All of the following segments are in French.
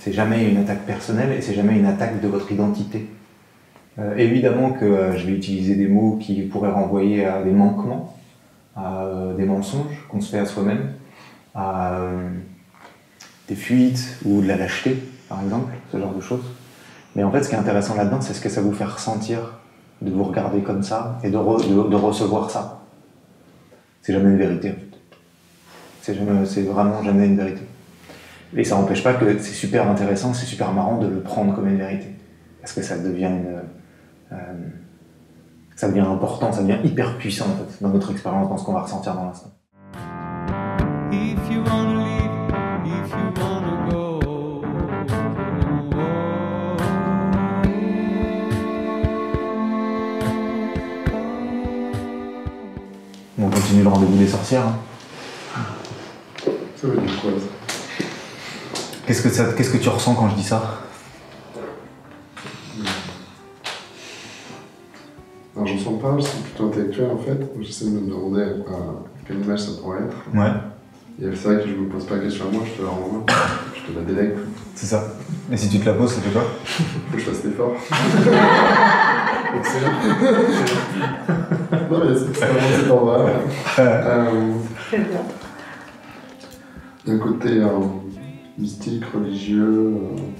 C'est jamais une attaque personnelle et c'est jamais une attaque de votre identité. Évidemment que je vais utiliser des mots qui pourraient renvoyer à des manquements, à des mensonges qu'on se fait à soi-même, à des fuites ou de la lâcheté, par exemple, ce genre de choses. Mais en fait, ce qui est intéressant là-dedans, c'est ce que ça vous fait ressentir de vous regarder comme ça et de recevoir ça. C'est jamais une vérité, en fait. C'est vraiment jamais une vérité. Et ça n'empêche pas que c'est super intéressant, c'est super marrant de le prendre comme une vérité. Parce que ça devient ça devient important, ça devient hyper puissant en fait, dans notre expérience, dans ce qu'on va ressentir dans l'instant. On continue le rendez-vous des sorcières. Hein. Ça veut dire quoi ça? Qu'est-ce que tu ressens quand je dis ça? Alors j'en sens pas, c'est plutôt intellectuel en fait. J'essaie de me demander quelle image ça pourrait être. Ouais. Et c'est vrai que je me pose pas la question à moi, je te la renvoie. Je te la délègue. C'est ça. Et si tu te la poses, ça fait quoi? Faut que je fasse l'effort. Excellent. Non mais c'est vraiment cet endroit. Très bien. D'un côté mystique, religieux,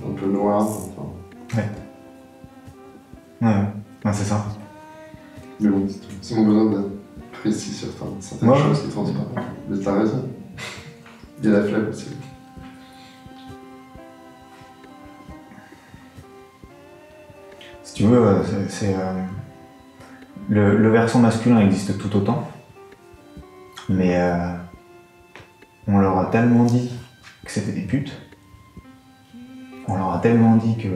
un peu noir. Enfin. Ouais. Ouais, c'est ça. Mais bon, c'est mon besoin d'être précis sur certaines choses qui transparaissent. Mais t'as raison. Il y a la flemme aussi. Si tu veux, le versant masculin existe tout autant, mais on leur a tellement dit que c'était des putes, on leur a tellement dit que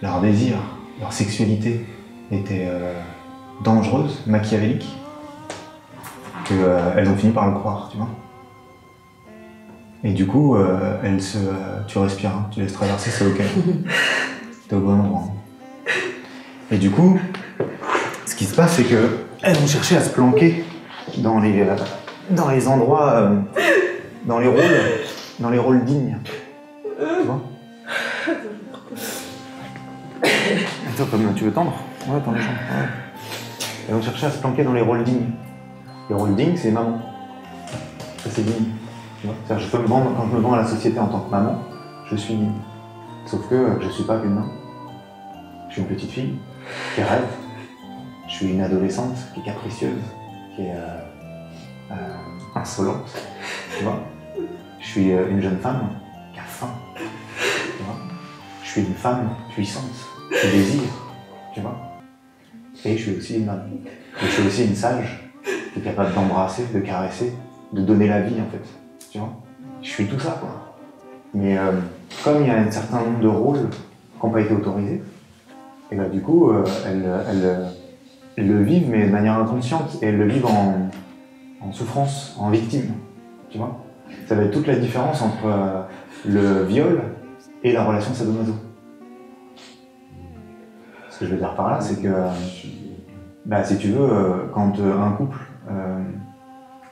leur désir, leur sexualité était dangereuse, machiavélique, qu'elles ont fini par le croire, tu vois. Et du coup, tu respires, hein, tu laisses traverser, c'est ok. T'es au bon endroit. Et du coup, ce qui se passe, c'est qu'elles ont cherché à se planquer dans les endroits, dans les rôles dignes. Tu vois? Attends, comme tu veux tendre? Ouais, tends les jambes. Ouais. Elles ont cherché à se planquer dans les rôles dignes. Les rôles dignes, c'est maman. Ça, c'est digne. Tu vois? C'est-à-dire, quand je me vends à la société en tant que maman, je suis digne. Sauf que je suis pas qu'une maman. Je suis une petite fille qui rêve. Je suis une adolescente qui est capricieuse, qui est insolente. Tu vois? Je suis une jeune femme qui a faim. Tu vois? Je suis une femme puissante qui désire. Tu vois? Et je suis aussi une maman. Et je suis aussi une sage qui est capable d'embrasser, de caresser, de donner la vie en fait. Tu vois? Je suis tout ça quoi. Mais comme il y a un certain nombre de rôles qui n'ont pas été autorisés, et bah, du coup elles le vivent mais de manière inconsciente et elles le vivent en souffrance, en victime. Tu vois? Ça va être toute la différence entre le viol et la relation sadomaso. Ce que je veux dire par là, c'est que bah, si tu veux, quand un couple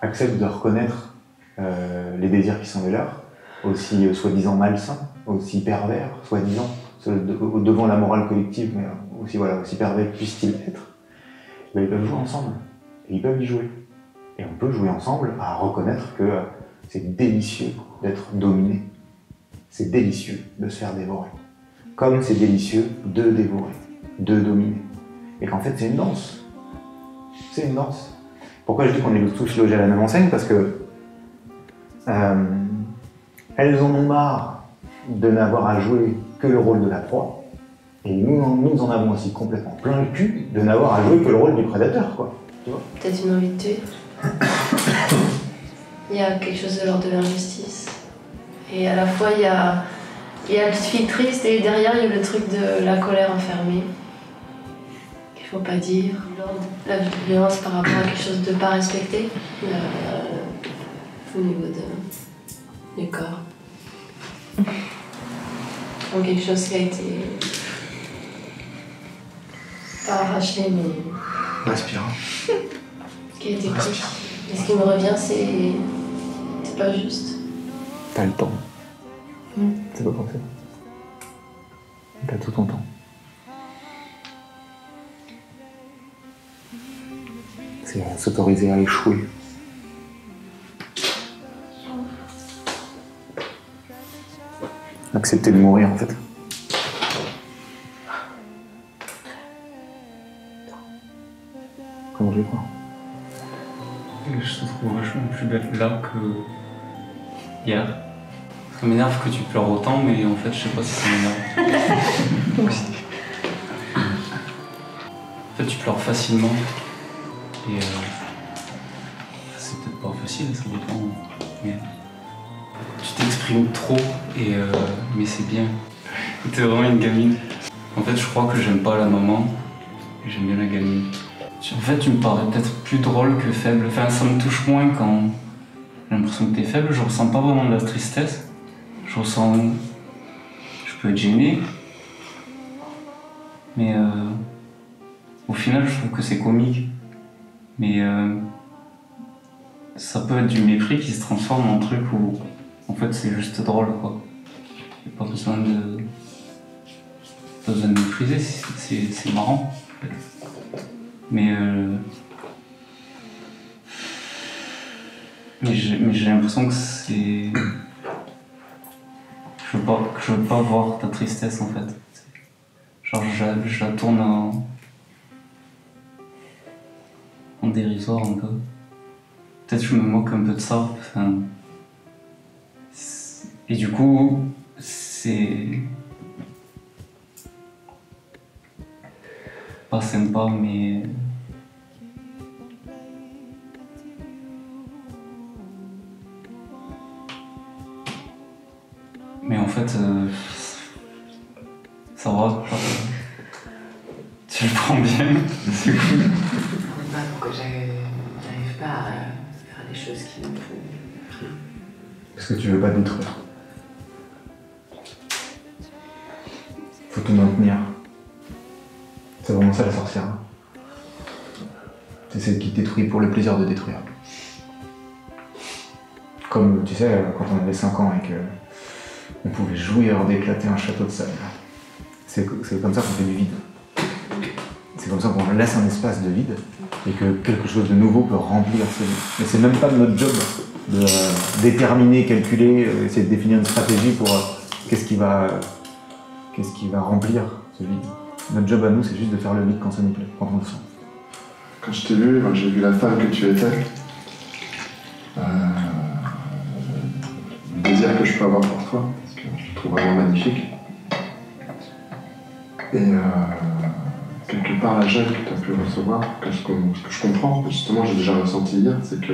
accepte de reconnaître les désirs qui sont les leurs, aussi soi-disant malsains, aussi pervers, soi-disant, devant la morale collective, mais aussi, voilà, aussi pervers puissent-ils être, ben, ils peuvent jouer ensemble, et ils peuvent y jouer. Et on peut jouer ensemble à reconnaître que c'est délicieux d'être dominé. C'est délicieux de se faire dévorer. Comme c'est délicieux de dévorer, de dominer. Et qu'en fait, c'est une danse. C'est une danse. Pourquoi je dis qu'on est tous logés à la même enseigne? Parce que elles en ont marre de n'avoir à jouer que le rôle de la proie. Et nous en avons aussi complètement plein le cul de n'avoir à jouer que le rôle du prédateur, quoi. Tu vois? Peut-être une envie de tuer. Il y a quelque chose de l'ordre de l'injustice. Et à la fois, il y a la petite fille triste et derrière, il y a le truc de la colère enfermée. Qu'il faut pas dire. La violence par rapport à quelque chose de pas respecté. Au niveau du corps. Donc quelque chose qui a été pas arraché mais Respire. qui a été pris. Et ce qui me revient c'est pas juste. T'as le temps. C'est pas pensé. T'as tout ton temps. C'est s'autoriser à échouer. Accepter de mourir en fait. Comment je vais croire? Je te trouve vachement plus belle là que hier. Ça m'énerve que tu pleures autant, mais en fait, je sais pas si ça m'énerve. Moi aussi. En fait, tu pleures facilement. Et c'est peut-être pas facile, ça dépend. Mais tu t'exprimes trop, et mais c'est bien. T'es vraiment une gamine. En fait, je crois que j'aime pas la maman, et j'aime bien la gamine. En fait, tu me parais peut-être plus drôle que faible. Enfin, ça me touche moins quand j'ai l'impression que t'es faible. Je ressens pas vraiment de la tristesse. Je peux être gêné. Mais au final, je trouve que c'est comique. Mais ça peut être du mépris qui se transforme en truc où, en fait, c'est juste drôle, quoi. Il n'y a pas besoin de mépriser, c'est marrant. En fait. Mais j'ai l'impression que c'est... Je veux pas voir ta tristesse en fait. Genre je la tourne en dérisoire un peu. Peut-être que je me moque un peu de ça. Enfin, et du coup, c'est... pas sympa, mais... Mais en fait, ça va, genre, tu le prends bien, c'est cool. Je ne comprends pas pourquoi j'arrive pas à faire des choses qui me font... Parce que tu veux pas détruire. Faut te maintenir. C'est vraiment ça la sorcière. C'est celle qui détruit pour le plaisir de détruire. Comme tu sais, quand on avait 5 ans et que on pouvait jouir d'éclater un château de sable. C'est comme ça qu'on fait du vide. C'est comme ça qu'on laisse un espace de vide et que quelque chose de nouveau peut remplir ce vide. Mais c'est même pas notre job de déterminer, calculer, essayer de définir une stratégie pour qu'est-ce qui va remplir ce vide. Notre job à nous, c'est juste de faire le vide quand ça nous plaît, quand on le sent. Quand je t'ai vu, quand j'ai vu la femme que tu étais, le désir que je peux avoir pour toi, parce que je te trouve vraiment magnifique. Et quelque part, la gêne que tu as pu recevoir, ce que je comprends, justement, j'ai déjà ressenti hier, c'est que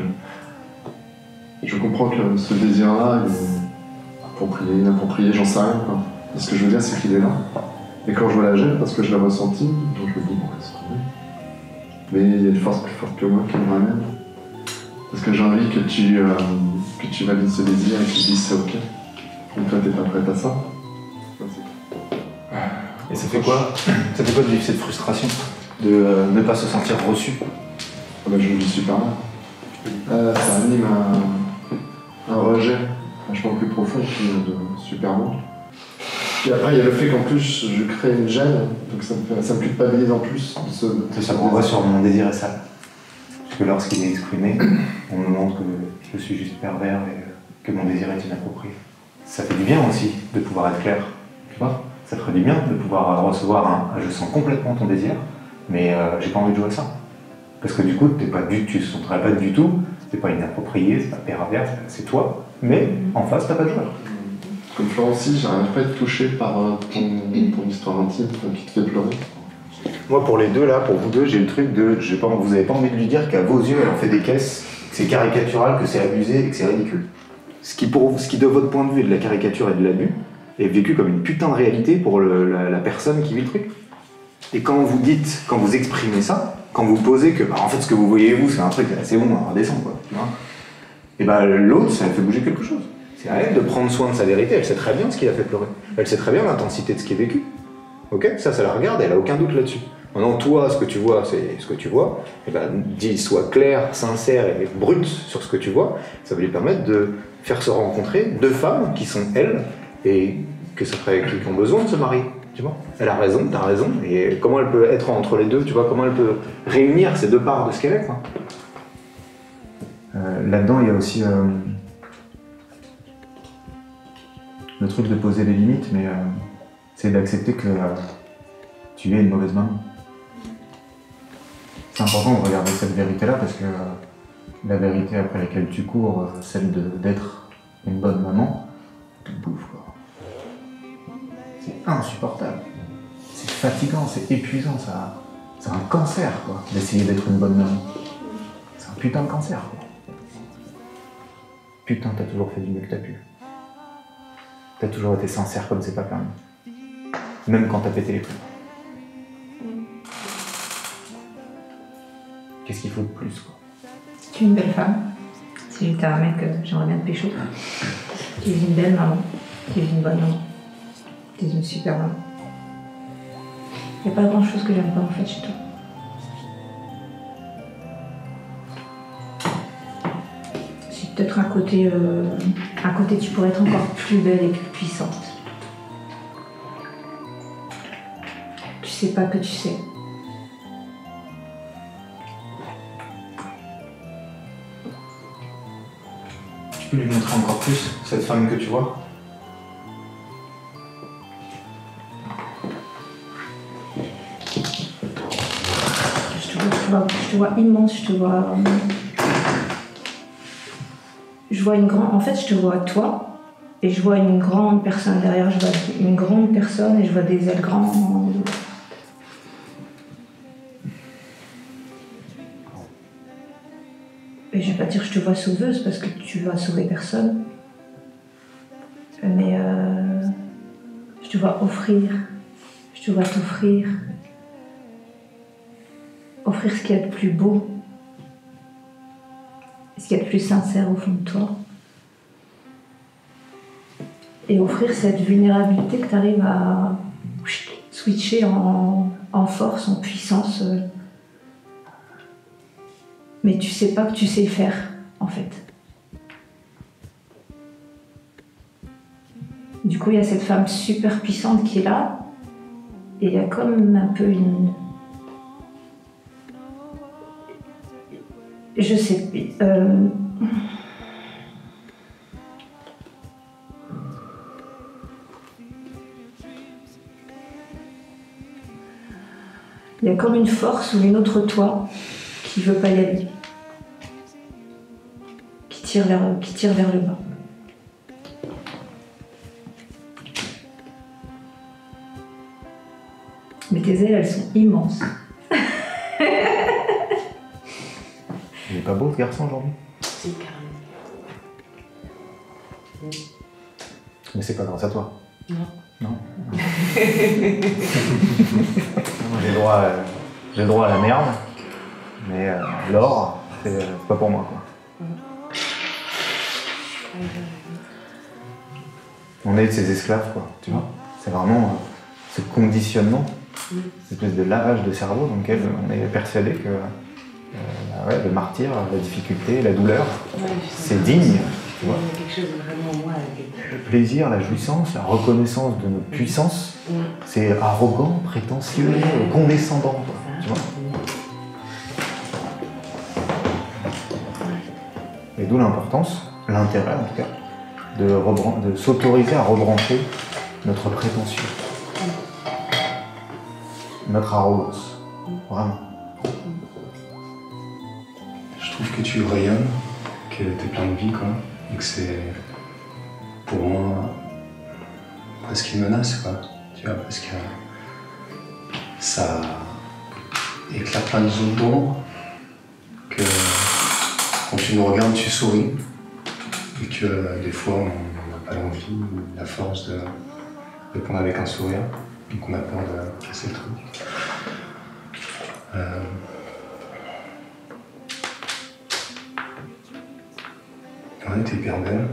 je comprends que ce désir-là, il est approprié, inapproprié, j'en sais rien, quoi. Et ce que je veux dire, c'est qu'il est là. Et quand je vois la gêne, parce que je l'ai ressenti, donc je me dis, bon, laisse tomber. Mais il y a une force plus forte que moi qui me ramène. Parce que j'ai envie que tu valides ce désir et que tu dises c'est ok. Donc toi, t'es pas prête à ça. Et ça fait quoi de vivre cette frustration? De ne pas se sentir reçu? Ah bah, je me dis super mal. Ça anime un rejet vachement plus profond que de super mal. Et après, il y a le fait qu'en plus, je crée une gêne, donc ça me culpabilise en plus. C'est ça qu'on voit sur mon désir est sale. Parce que lorsqu'il est exprimé, on me montre que je suis juste pervers et que mon désir est inapproprié. Ça fait du bien aussi de pouvoir être clair, tu vois. Ça ferait du bien de pouvoir recevoir un « je sens complètement ton désir, mais j'ai pas envie de jouer à ça ». Parce que du coup, tu ne sentirais pas du tout, c'est pas inapproprié, c'est pas pervers, c'est toi, mais en face, t'as pas de joueur. Comme Florent aussi, j'arrive pas à être touché par ton histoire intime qui te fait pleurer. Moi, pour les deux, là, pour vous deux, j'ai le truc de... vous avez pas envie de lui dire qu'à vos yeux, elle en fait des caisses, que c'est caricatural, que c'est abusé et que c'est ridicule. Ce qui, de votre point de vue, est de la caricature et de l'abus, est vécu comme une putain de réalité pour la personne qui vit le truc. Et quand vous exprimez ça, quand vous posez que, en fait, ce que vous voyez, vous, c'est un truc, c'est bon, redescend, quoi. Tu vois, et l'autre, ça fait bouger quelque chose. C'est à elle de prendre soin de sa vérité, elle sait très bien ce qui l'a fait pleurer. Elle sait très bien l'intensité de ce qui est vécu. Ok, ça la regarde, elle a aucun doute là-dessus. Maintenant, toi, ce que tu vois, c'est ce que tu vois. Et sois clair, sincère et brut sur ce que tu vois. Ça va lui permettre de faire se rencontrer deux femmes qui sont elles et qui ont besoin de se marier. Tu vois, elle a raison, t'as raison, et comment elle peut être entre les deux, tu vois, comment elle peut réunir ces deux parts de ce qu'elle est, quoi. Là-dedans, il y a aussi le truc de poser les limites, mais c'est d'accepter que tu es une mauvaise maman. C'est important de regarder cette vérité-là parce que la vérité après laquelle tu cours, celle d'être une bonne maman, te bouffe, quoi. C'est insupportable. C'est fatigant, c'est épuisant, ça. C'est un cancer, quoi, d'essayer d'être une bonne maman. C'est un putain de cancer, quoi. Putain, t'as toujours fait du mieux que t'as pu. T'as toujours été sincère comme c'est pas permis. Même quand t'as pété les plombs. Qu'est-ce qu'il faut de plus, quoi? Tu es une belle femme. Si j'étais un mec, j'aimerais bien te pécho. Tu es une belle maman. Tu es une bonne maman. Tu es une super maman. Il n'y a pas grand chose que j'aime pas en fait chez toi. C'est peut-être un côté tu pourrais être encore plus belle et plus puissante. Tu sais pas que tu sais. Tu peux lui montrer encore plus, cette femme que tu vois? Je te vois immense, je te vois une grande... En fait, je te vois toi, et je vois une grande personne derrière, je vois une grande personne, et je vois des ailes grandes. Et je vais pas dire que je te vois sauveuse, parce que tu vas sauver personne. Mais je te vois offrir, je te vois t'offrir. Offrir ce qu'il y a de plus beau, ce qu'il y a de plus sincère au fond de toi. Et offrir cette vulnérabilité que tu arrives à switcher en force, en puissance. Mais tu sais pas que tu sais le faire, en fait. Du coup, il y a cette femme super puissante qui est là, et il y a comme un peu une... Je sais. Il y a comme une force ou une autre toi qui veut pas y aller, qui tire vers le bas. Mais tes ailes, elles sont immenses. Il est pas beau ce garçon aujourd'hui? Si, carrément. Mais c'est pas grâce à toi. Non. Non. J'ai le droit à la merde, mais l'or, c'est pas pour moi, quoi. On est de ces esclaves, quoi, tu vois. C'est vraiment ce conditionnement, cette espèce de lavage de cerveau dans lequel on est persuadé que ouais, le martyr, la difficulté, la douleur, c'est digne. Tu vois. Il y a quelque chose de vraiment moi. Le plaisir, la jouissance, la reconnaissance de notre puissance, c'est arrogant, prétentieux, condescendant, quoi, tu vois. Et d'où l'importance, l'intérêt en tout cas, de s'autoriser à rebrancher notre prétention, notre arrogance, vraiment. Je trouve que tu rayonnes, que t'es plein de vie, quoi, et que c'est, pour moi, presque une menace, quoi, tu vois, parce que ça éclaire plein de zones d'ombre, que quand tu nous regardes, tu souris, et que des fois, on n'a pas l'envie ou la force de répondre avec un sourire, donc on a peur de casser le truc. Ouais, t'es hyper belle.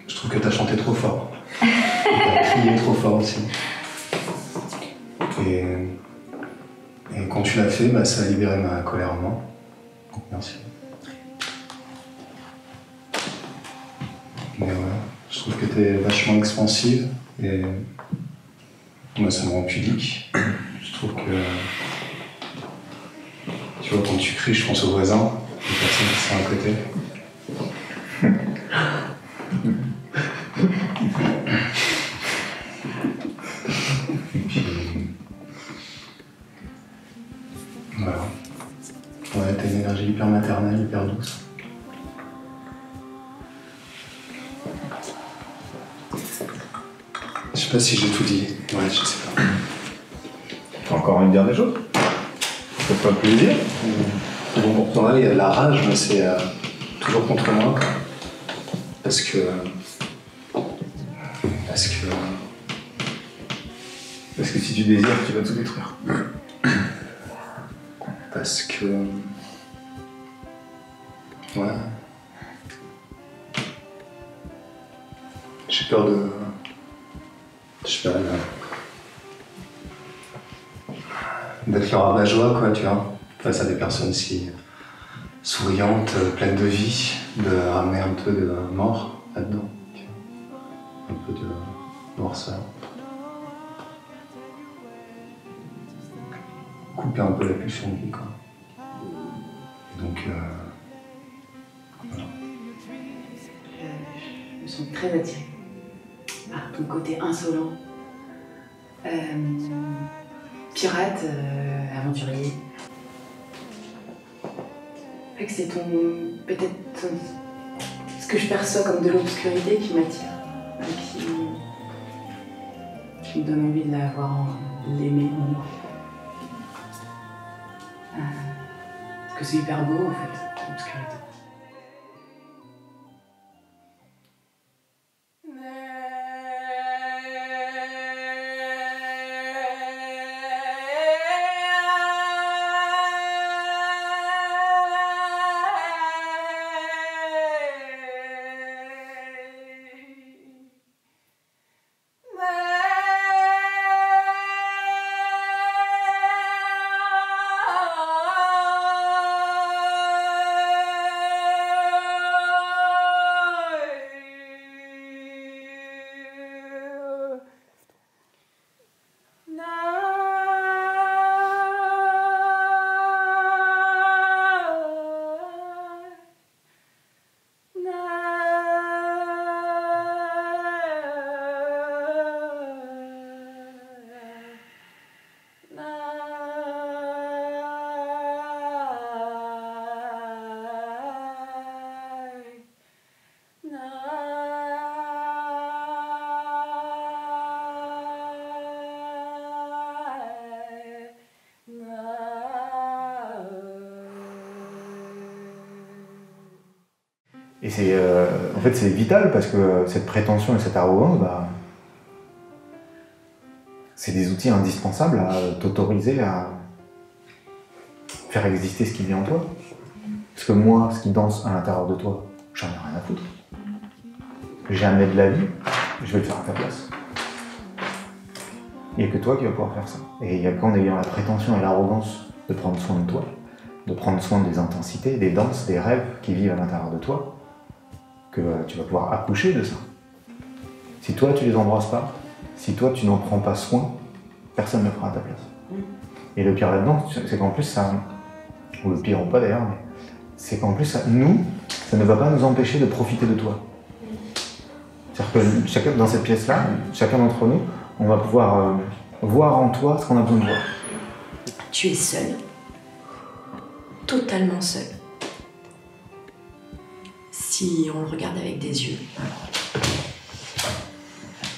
Je trouve que t'as chanté trop fort. T'as crié trop fort aussi. Et quand tu l'as fait, bah, ça a libéré ma colère en moi. Donc merci. Mais ouais, je trouve que t'es vachement expansive et Moi, ça me rend pudique. Je trouve que... Tu vois, quand tu cries, je pense aux voisins, les personnes qui sont à côté. Et puis... Voilà. Ouais, t'as une énergie hyper maternelle, hyper douce. Je sais pas si j'ai tout dit. Ouais, je sais pas. T'as encore envie de dire des choses? Ça te fait plaisir? Bon, pour toi, il y a de la rage, mais c'est toujours contre moi. Quoi. Parce que si tu désires, tu vas tout détruire. Parce que... Ouais. J'ai peur de... Je sais pas, d'être le rabat-joie, quoi, tu vois, face à des personnes si souriantes, pleines de vie, de ramener un peu de mort là-dedans, tu vois. Un peu de noirceur. Couper un peu la pulsion de vie, quoi. Donc, voilà. Je me sens très attirée par ton côté insolent, pirate, aventurier. En fait, c'est peut-être ce que je perçois comme de l'obscurité qui m'attire, qui me donne envie de l'aimer en moi. Parce que c'est hyper beau en fait, l'obscurité. Et c'est, en fait, c'est vital parce que cette prétention et cette arrogance, bah, c'est des outils indispensables à t'autoriser à faire exister ce qui vit en toi. Parce que moi, ce qui danse à l'intérieur de toi, j'en ai rien à foutre. Jamais de la vie, je vais le faire à ta place. Il n'y a que toi qui vas pouvoir faire ça. Et il n'y a qu'en ayant la prétention et l'arrogance de prendre soin de toi, de prendre soin des intensités, des danses, des rêves qui vivent à l'intérieur de toi, que tu vas pouvoir accoucher de ça. Si toi tu les embrasses pas, si toi tu n'en prends pas soin, personne ne le fera à ta place. Et le pire là-dedans, c'est qu'en plus ça, ou le pire ou pas d'ailleurs, mais c'est qu'en plus ça ne va pas nous empêcher de profiter de toi. C'est-à-dire que chacun, dans cette pièce-là, chacun d'entre nous, on va pouvoir voir en toi ce qu'on a besoin de voir. Tu es seul, totalement seul. Si on le regarde avec des yeux.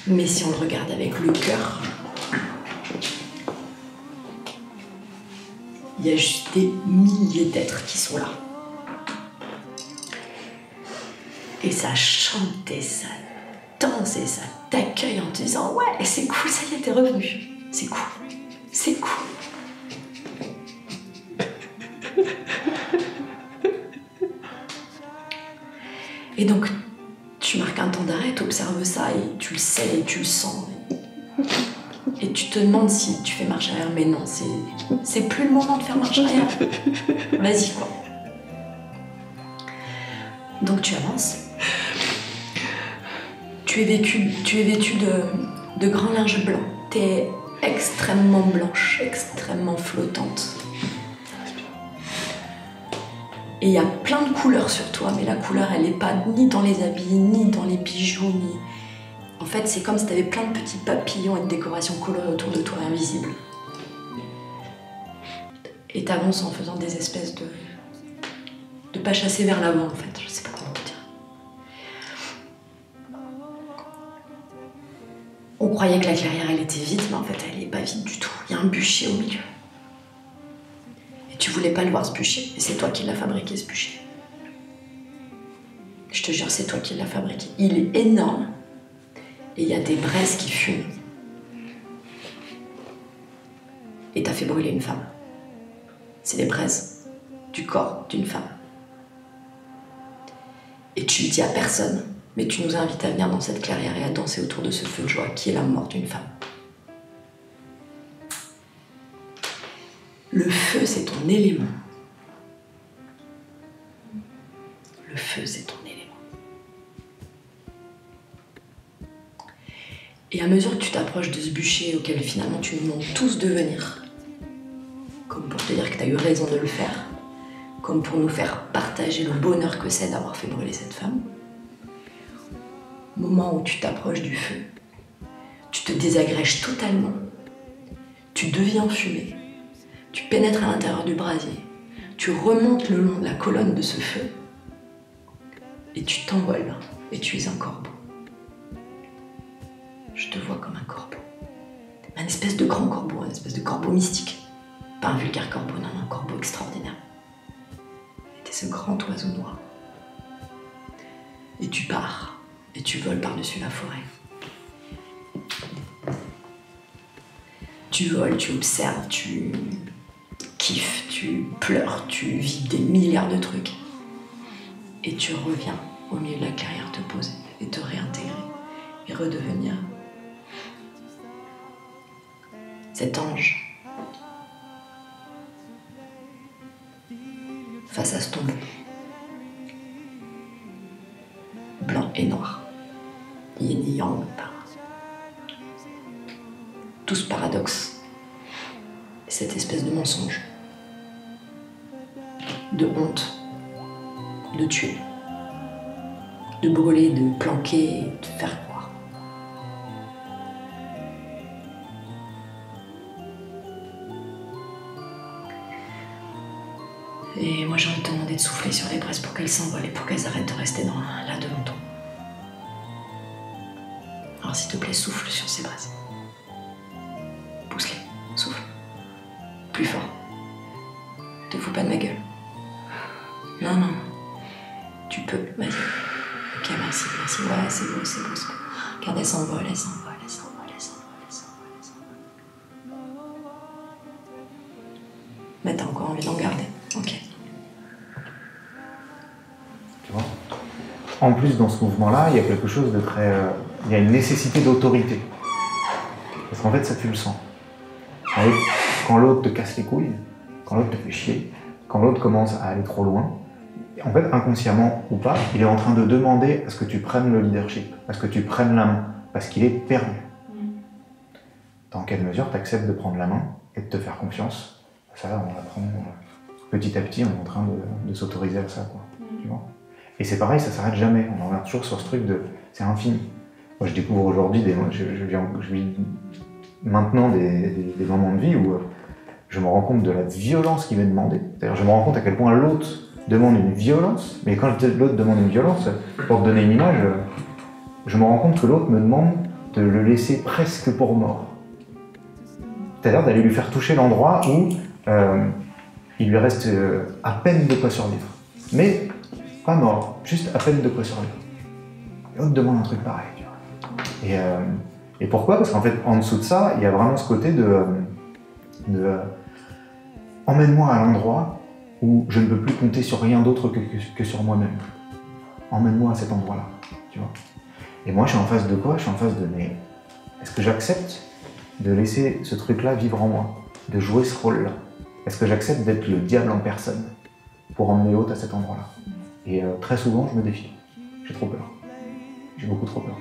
Mais si on le regarde avec le cœur, il y a juste des milliers d'êtres qui sont là. Et ça chante et ça danse et ça t'accueille en te disant « Ouais, c'est cool, ça y est, t'es revenu. C'est cool, c'est cool. » Et donc, tu marques un temps d'arrêt, tu observes ça et tu le sais et tu le sens. Et tu te demandes si tu fais marche arrière, mais non, c'est plus le moment de faire marche arrière. Vas-y, quoi. Donc tu avances. Tu es vêtu de grands linges blancs. T'es extrêmement blanche, extrêmement flottante. Et il y a plein de couleurs sur toi, mais la couleur, elle n'est pas ni dans les habits, ni dans les bijoux, ni... En fait, c'est comme si tu avais plein de petits papillons et de décorations colorées autour de toi, invisibles. Et t'avances en faisant des espèces de pas chasser vers l'avant, en fait. Je sais pas comment te dire. On croyait que la clairière, elle était vide, mais en fait, elle n'est pas vide du tout. Il y a un bûcher au milieu. Et tu voulais pas le voir, ce bûcher. Et c'est toi qui l'as fabriqué, ce bûcher. Je te jure, c'est toi qui l'as fabriqué. Il est énorme. Et il y a des braises qui fument. Et t'as fait brûler une femme. C'est les braises du corps d'une femme. Et tu le dis à personne, mais tu nous invites à venir dans cette clairière et à danser autour de ce feu de joie qui est la mort d'une femme. Le feu, c'est ton élément. Le feu, c'est ton élément. Et à mesure que tu t'approches de ce bûcher auquel finalement tu nous demandes tous de venir, comme pour te dire que tu as eu raison de le faire, comme pour nous faire partager le bonheur que c'est d'avoir fait brûler cette femme, au moment où tu t'approches du feu, tu te désagrèges totalement, tu deviens fumée, tu pénètres à l'intérieur du brasier, tu remontes le long de la colonne de ce feu et tu t'envoles et tu es un corbeau. Je te vois comme un corbeau. Un espèce de grand corbeau, un espèce de corbeau mystique. Pas un vulgaire corbeau, non, un corbeau extraordinaire. T'es ce grand oiseau noir. Et tu pars, et tu voles par-dessus la forêt. Tu voles, tu observes, tu kiffes, tu pleures, tu vis des milliards de trucs. Et tu reviens au milieu de la clairière te poser et te réintégrer et redevenir cet ange face à ce tombeau blanc et noir, yin et yang, tout ce paradoxe, cette espèce de mensonge, de honte, de tuer, de brûler, de planquer, de faire croire. Et moi j'ai envie de te demander de souffler sur les braises pour qu'elles s'envolent et pour qu'elles arrêtent de rester là devant toi. Alors s'il te plaît, souffle sur ces braises. Pousse-les, souffle. Plus fort. Te fous pas de ma gueule. Non, non. Tu peux, vas-y. Ok, merci, merci. Ouais, c'est beau, c'est beau, c'est beau. Regarde, elle s'envole, elle s'envole, elle s'envole, elle s'envole, elle s'envole, elle s'envole. Mais t'as encore envie d'en garder. Ok. Tu vois ? En plus, dans ce mouvement-là, il y a quelque chose de très... il y a une nécessité d'autorité. Parce qu'en fait, ça, tu le sens. Quand l'autre te casse les couilles, quand l'autre te fait chier, quand l'autre commence à aller trop loin, en fait, inconsciemment ou pas, il est en train de demander à ce que tu prennes le leadership, à ce que tu prennes la main, parce qu'il est perdu. Dans quelle mesure tu acceptes de prendre la main et de te faire confiance? Ça, on l'apprend petit à petit, on est en train de s'autoriser à ça, quoi. Tu vois? Et c'est pareil, ça s'arrête jamais. On en revient toujours sur ce truc de... C'est infini. Moi, je découvre aujourd'hui, je vis maintenant des moments de vie où je me rends compte de la violence qu'il m'est demandée. C'est-à-dire, je me rends compte à quel point l'autre demande une violence, mais quand l'autre demande une violence, pour te donner une image, je me rends compte que l'autre me demande de le laisser presque pour mort. C'est-à-dire d'aller lui faire toucher l'endroit où il lui reste à peine de quoi survivre. Mais pas mort, juste à peine de quoi survivre. Et l'autre demande un truc pareil. Tu vois. Et pourquoi? Parce qu'en fait, en dessous de ça, il y a vraiment ce côté de emmène-moi à l'endroit où je ne peux plus compter sur rien d'autre que sur moi-même. Emmène-moi à cet endroit-là, tu vois. Et moi, je suis en face de quoi? Je suis en face de, mais est-ce que j'accepte de laisser ce truc-là vivre en moi, de jouer ce rôle-là? Est-ce que j'accepte d'être le diable en personne pour emmener l'autre à cet endroit-là? Et très souvent, je me défie. J'ai trop peur. J'ai beaucoup trop peur.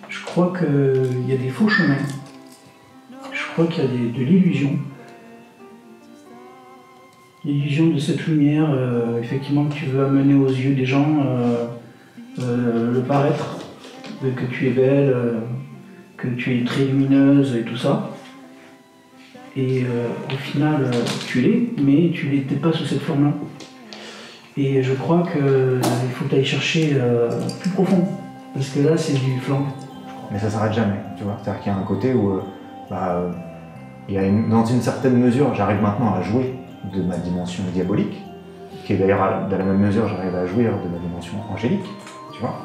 Je crois qu'il y a des faux chemins crois qu'il y a de l'illusion. L'illusion de cette lumière, effectivement, que tu veux amener aux yeux des gens, le paraître, que tu es belle, que tu es très lumineuse et tout ça. Et au final, tu l'es, mais tu n'étais pas sous cette forme-là. Et je crois qu'il faut aller chercher plus profond, parce que là, c'est du flanc. Mais ça s'arrête jamais, tu vois. C'est-à-dire qu'il y a un côté où, il y a dans une certaine mesure, j'arrive maintenant à jouer de ma dimension diabolique, qui est d'ailleurs, dans la même mesure, j'arrive à jouir de ma dimension angélique, tu vois.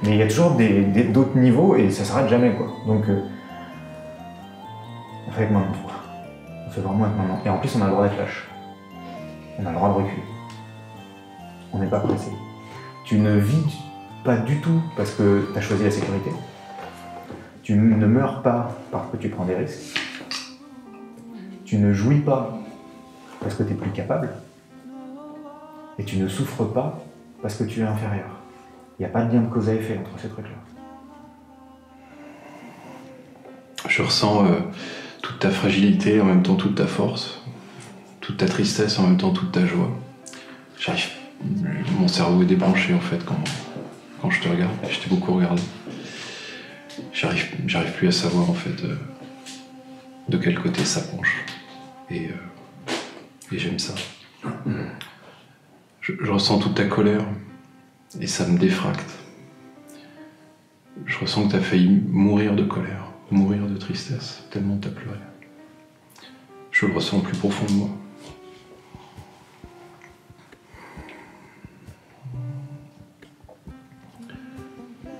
Mais il y a toujours d'autres niveaux et ça s'arrête jamais, quoi. Donc, on fait avec maintenant, quoi. On fait vraiment avec maintenant. Et en plus, on a le droit d'être lâche. On a le droit de reculer. On n'est pas pressé. Tu ne vis pas du tout parce que tu as choisi la sécurité. Tu ne meurs pas parce que tu prends des risques. Tu ne jouis pas parce que tu es plus capable. Et tu ne souffres pas parce que tu es inférieur. Il n'y a pas de lien de cause à effet entre ces trucs-là. Je ressens toute ta fragilité, en même temps toute ta force, toute ta tristesse, en même temps toute ta joie. Mon cerveau est débranché en fait quand je te regarde. Je t'ai beaucoup regardé. J'arrive plus à savoir en fait de quel côté ça penche. Et j'aime ça. Je ressens toute ta colère et ça me défracte. Je ressens que tu as failli mourir de colère, mourir de tristesse, tellement tu as pleuré. Je le ressens au plus profond de moi.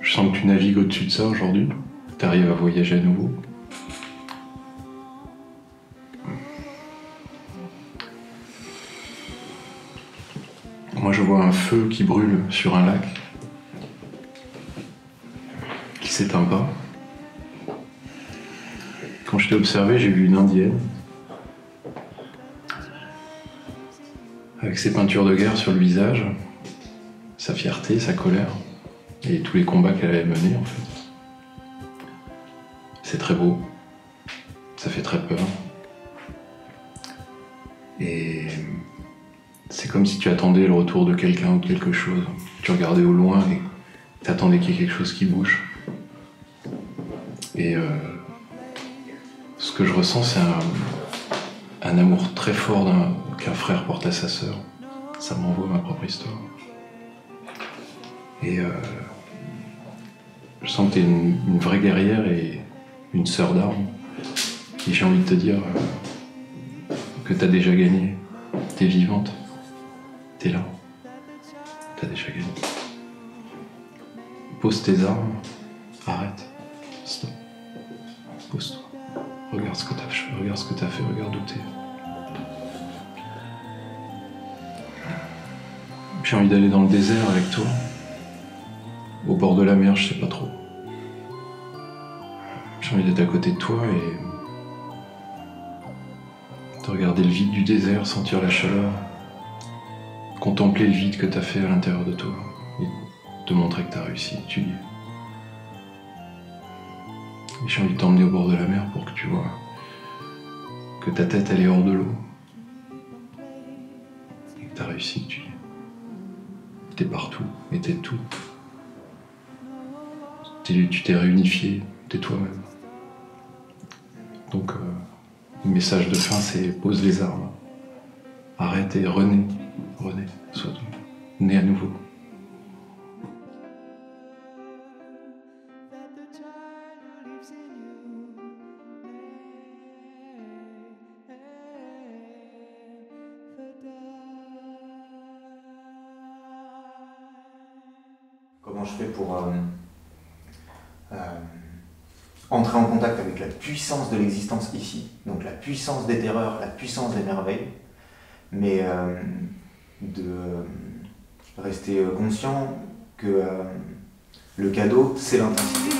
Je sens que tu navigues au-dessus de ça aujourd'hui. Tu arrives à voyager à nouveau. Moi, je vois un feu qui brûle sur un lac, qui s'éteint pas. Quand je t'ai observé, j'ai vu une indienne, avec ses peintures de guerre sur le visage, sa fierté, sa colère, et tous les combats qu'elle avait menés, en fait. C'est très beau, ça fait très peur. Et c'est comme si tu attendais le retour de quelqu'un ou de quelque chose. Tu regardais au loin et t'attendais qu'il y ait quelque chose qui bouge. Et ce que je ressens, c'est un amour très fort qu'un frère porte à sa sœur. Ça me renvoie à ma propre histoire. Et je sens que t'es une vraie guerrière et une sœur d'armes. Et j'ai envie de te dire que t'as déjà gagné. T'es vivante. T'es là. T'as déjà gagné. Pose tes armes. Arrête. Stop. Pose-toi. Regarde ce que t'as fait. Regarde où t'es. J'ai envie d'aller dans le désert avec toi. Au bord de la mer, je sais pas trop. J'ai envie d'être à côté de toi et de regarder le vide du désert, sentir la chaleur, contempler le vide que t'as fait à l'intérieur de toi et te montrer que t'as réussi, que tu y es. Et j'ai envie de t'emmener au bord de la mer pour que tu vois que ta tête elle est hors de l'eau et que t'as réussi, que tu y es. T'es partout et t'es tout. Tu t'es réunifié, t'es toi-même. Donc, le message de fin, c'est pose les armes. Arrête et renais. Renais, sois né à nouveau. Comment je fais pour entrer en contact avec la puissance de l'existence ici, donc la puissance des terreurs, la puissance des merveilles, mais de rester conscient que le cadeau, c'est l'intensité.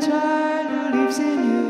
child who lives in you.